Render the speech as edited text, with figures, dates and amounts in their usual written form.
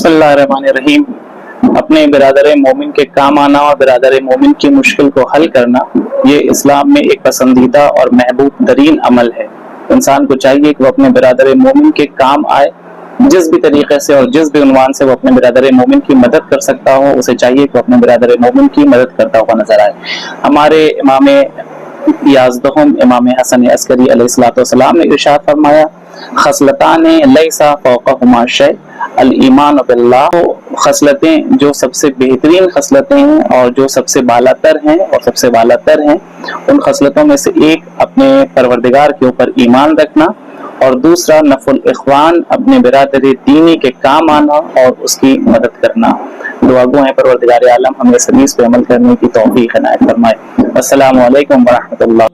बिस्मिल्लाहिर्रहमानिर्रहीम। अपने बिरादर मोमिन के काम आना और बिरादर मोमिन की मुश्किल को हल करना, ये इस्लाम में एक पसंदीदा और महबूब तरीन अमल है। इंसान को चाहिए कि वो अपने बिरादर मोमिन के काम आए, जिस भी तरीके से और जिस भी उन्वान से वो अपने बिरादर मोमिन की मदद कर सकता हो, उसे चाहिए कि वो अपने बिरादर मोमिन की मदद करता हुआ नजर आए। हमारे इमाम याज़दहुम इमाम हसन अस्करी अलैहिस्सलाम ने इरशाद फरमाया, खसलतान लैसा फौक़हुमा शै अल ईमान बिल्लाह। खसलतें जो सबसे बेहतरीन खसलतें हैं और जो सबसे बालातर हैं उन खसलतों में से एक अपने परवरदिगार के ऊपर ईमान रखना, और दूसरा नफुल इख्वान, अपने बिरादरी दीनी के काम आना और उसकी मदद करना। दुआगो है परवरदिगार आलम हमें इस हदीस पे अमल करने की तौफीक इनायत फरमाए। अस्सलामु अलैकुम व रहमतुल्लाह।